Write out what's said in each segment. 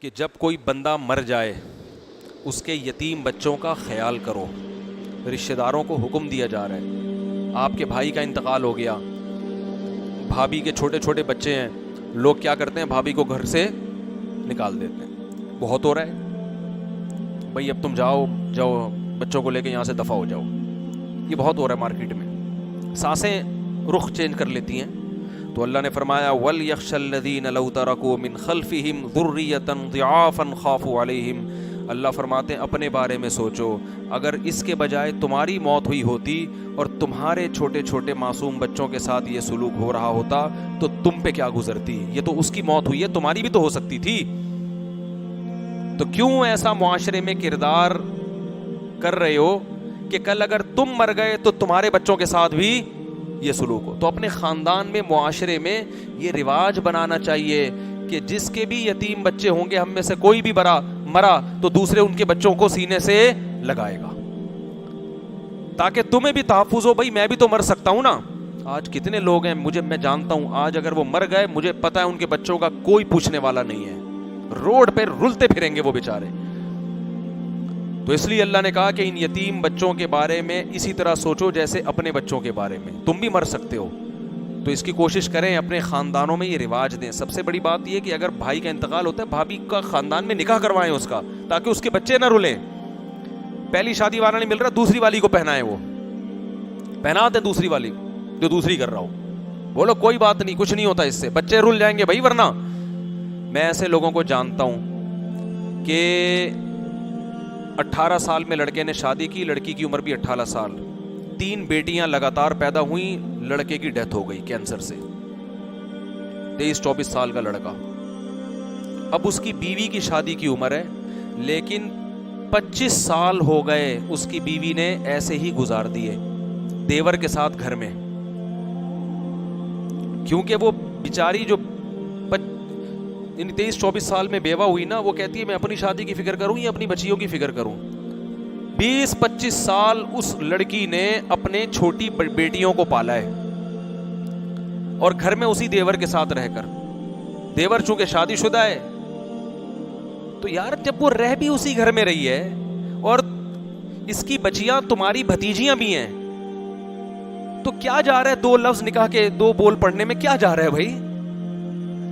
کہ جب کوئی بندہ مر جائے اس کے یتیم بچوں کا خیال کرو. رشتہ داروں کو حکم دیا جا رہا ہے. آپ کے بھائی کا انتقال ہو گیا, بھابھی کے چھوٹے چھوٹے بچے ہیں, لوگ کیا کرتے ہیں, بھابھی کو گھر سے نکال دیتے ہیں. بہت ہو رہا ہے بھائی, اب تم جاؤ بچوں کو لے کے یہاں سے دفع ہو جاؤ. یہ بہت ہو رہا ہے مارکیٹ میں. سانسیں رخ چینج کر لیتی ہیں. تو اللہ نے فرمایا وَلْيَخْشَ الَّذِينَ لَوْ تَرَكُوا مِنْ خَلْفِهِمْ ذُرِّيَّةً ضِعَافًا خَافُوا عَلَيْهِمْ. اللہ فرماتے ہیں اپنے بارے میں سوچو, اگر اس کے بجائے تمہاری موت ہوئی ہوتی اور تمہارے چھوٹے چھوٹے معصوم بچوں کے ساتھ یہ سلوک ہو رہا ہوتا تو تم پہ کیا گزرتی. یہ تو اس کی موت ہوئی ہے, تمہاری بھی تو ہو سکتی تھی. تو کیوں ایسا معاشرے میں کردار کر رہے ہو کہ کل اگر تم مر گئے تو تمہارے بچوں کے ساتھ بھی یہ سلوک ہو. تو اپنے خاندان میں, معاشرے میں یہ رواج بنانا چاہیے کہ جس کے بھی یتیم بچے ہوں گے, ہم میں سے کوئی بھی مرا تو دوسرے ان کے بچوں کو سینے سے لگائے گا تاکہ تمہیں بھی تحفظ ہو. بھائی میں بھی تو مر سکتا ہوں نا. آج کتنے لوگ ہیں میں جانتا ہوں, آج اگر وہ مر گئے مجھے پتا ہے ان کے بچوں کا کوئی پوچھنے والا نہیں ہے, روڈ پہ رلتے پھریں گے وہ بیچارے. تو اس لیے اللہ نے کہا کہ ان یتیم بچوں کے بارے میں اسی طرح سوچو جیسے اپنے بچوں کے بارے میں. تم بھی مر سکتے ہو, تو اس کی کوشش کریں اپنے خاندانوں میں یہ رواج دیں. سب سے بڑی بات یہ کہ اگر بھائی کا انتقال ہوتا ہے, بھابھی کا خاندان میں نکاح کروائیں اس کا, تاکہ اس کے بچے نہ رلیں. پہلی شادی والا نہیں مل رہا, دوسری والی کو پہنائے, وہ پہناتے دوسری والی جو دوسری کر رہا ہو. بولو کوئی بات نہیں, کچھ نہیں ہوتا اس سے, بچے رل جائیں گے بھائی. ورنہ میں ایسے لوگوں کو جانتا ہوں کہ 18 سال میں لڑکے نے شادی کی, لڑکی کی عمر بھی 18 سال, 3 بیٹیاں لگاتار پیدا ہوئیں, لڑکے کی ڈیتھ ہو گئی کینسر سے. 23-24 سال کا لڑکا. اب اس کی بیوی کی شادی کی عمر ہے, لیکن 25 سال ہو گئے اس کی بیوی نے ایسے ہی گزار دیے دیور کے ساتھ گھر میں. کیونکہ وہ بیچاری جو 23-24 سال میں بیوہ ہوئی نا, وہ کہتی ہے میں اپنی شادی کی فکر کروں یا اپنی بچیوں کی فکر کروں. 20-25 سال اس لڑکی نے اپنے چھوٹی بیٹیوں کو پالا ہے, اور گھر میں اسی دیور کے ساتھ رہ کر. دیور چونکہ شادی شدہ ہے, تو یار جب وہ رہ بھی اسی گھر میں رہی ہے اور اس کی بچیاں تمہاری بھتیجیاں بھی ہیں, تو کیا جا رہا ہے 2 لفظ نکاح کے 2 بول پڑھنے میں, کیا جا رہا ہے بھائی.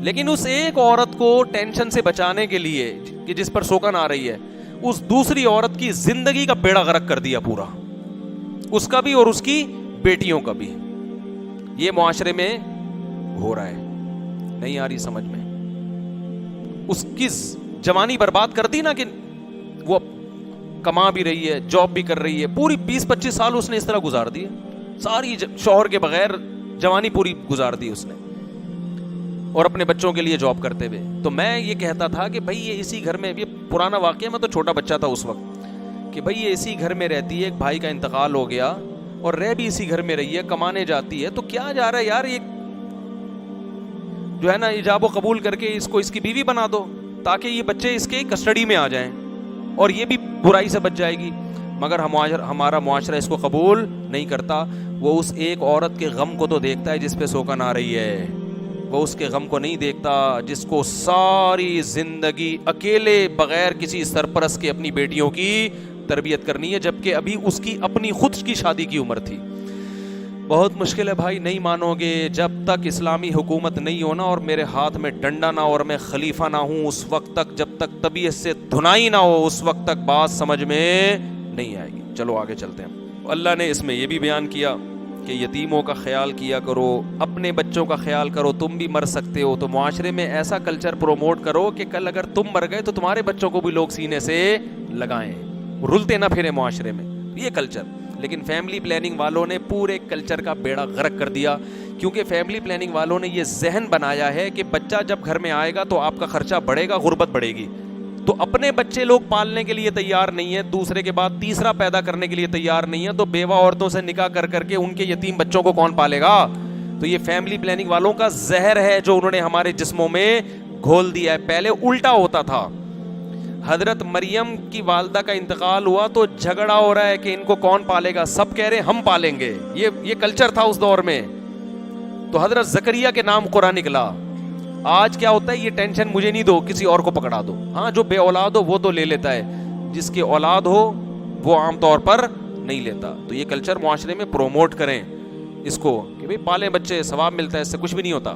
لیکن اس ایک عورت کو ٹینشن سے بچانے کے لیے کہ جس پر سوکن آ رہی ہے, اس دوسری عورت کی زندگی کا بیڑا غرق کر دیا پورا, اس کا بھی اور اس کی بیٹیوں کا بھی. یہ معاشرے میں ہو رہا ہے, نہیں آ رہی سمجھ میں. اس کی جوانی برباد کر دی نا, کہ وہ کما بھی رہی ہے, جاب بھی کر رہی ہے, پوری 20-25 سال اس نے اس طرح گزار دی, ساری شوہر کے بغیر جوانی پوری گزار دی اس نے, اور اپنے بچوں کے لیے جاب کرتے ہوئے. تو میں یہ کہتا تھا کہ بھائی یہ اسی گھر میں, یہ پرانا واقعہ, میں تو چھوٹا بچہ تھا اس وقت, کہ بھائی یہ اسی گھر میں رہتی ہے, ایک بھائی کا انتقال ہو گیا اور رہ بھی اسی گھر میں رہی ہے, کمانے جاتی ہے, تو کیا جا رہا ہے یار, یہ جو ہے نا ایجاب و قبول کر کے اس کو اس کی بیوی بنا دو, تاکہ یہ بچے اس کے کسٹڈی میں آ جائیں اور یہ بھی برائی سے بچ جائے گی. مگر ہمارا معاشرہ اس کو قبول نہیں کرتا. وہ اس ایک عورت کے غم کو تو دیکھتا ہے جس پہ سوکن آ رہی ہے, وہ اس کے غم کو نہیں دیکھتا جس کو ساری زندگی اکیلے بغیر کسی سرپرست کے اپنی بیٹیوں کی تربیت کرنی ہے, جبکہ ابھی اس کی اپنی خود کی شادی کی عمر تھی. بہت مشکل ہے بھائی, نہیں مانو گے. جب تک اسلامی حکومت نہیں ہونا اور میرے ہاتھ میں ڈنڈا نہ ہو اور میں خلیفہ نہ ہوں, اس وقت تک, جب تک طبیعت سے دھنائی نہ ہو, اس وقت تک بات سمجھ میں نہیں آئے گی. چلو آگے چلتے ہیں. اللہ نے اس میں یہ بھی بیان کیا کہ یتیموں کا خیال کیا کرو, اپنے بچوں کا خیال کرو, تم بھی مر سکتے ہو. تو معاشرے میں ایسا کلچر پروموٹ کرو کہ کل اگر تم مر گئے تو تمہارے بچوں کو بھی لوگ سینے سے لگائیں, رلتے نہ پھریں معاشرے میں, یہ کلچر. لیکن فیملی پلاننگ والوں نے پورے کلچر کا بیڑا غرق کر دیا, کیونکہ فیملی پلاننگ والوں نے یہ ذہن بنایا ہے کہ بچہ جب گھر میں آئے گا تو آپ کا خرچہ بڑھے گا, غربت بڑھے گی. تو اپنے بچے لوگ پالنے کے لیے تیار نہیں ہے, دوسرے کے بعد تیسرا پیدا کرنے کے لیے تیار نہیں ہے, تو بیوہ عورتوں سے نکاح کر کر کے ان کے یتیم بچوں کو کون پالے گا. تو یہ فیملی پلاننگ والوں کا زہر ہے جو انہوں نے ہمارے جسموں میں گھول دیا ہے. پہلے الٹا ہوتا تھا, حضرت مریم کی والدہ کا انتقال ہوا تو جھگڑا ہو رہا ہے کہ ان کو کون پالے گا, سب کہہ رہے ہیں ہم پالیں گے. یہ کلچر تھا اس دور میں. تو حضرت زکریا کے نام قرآن نکلا, آج کیا ہوتا ہے, یہ ٹینشن مجھے نہیں دو, کسی اور کو پکڑا دو. ہاں جو بے اولاد ہو وہ تو لے لیتا ہے, جس کی اولاد ہو وہ عام طور پر نہیں لیتا. تو یہ کلچر معاشرے میں پروموٹ کریں اس کو کہ بھئی پالیں بچے, ثواب ملتا ہے, اس سے کچھ بھی نہیں ہوتا.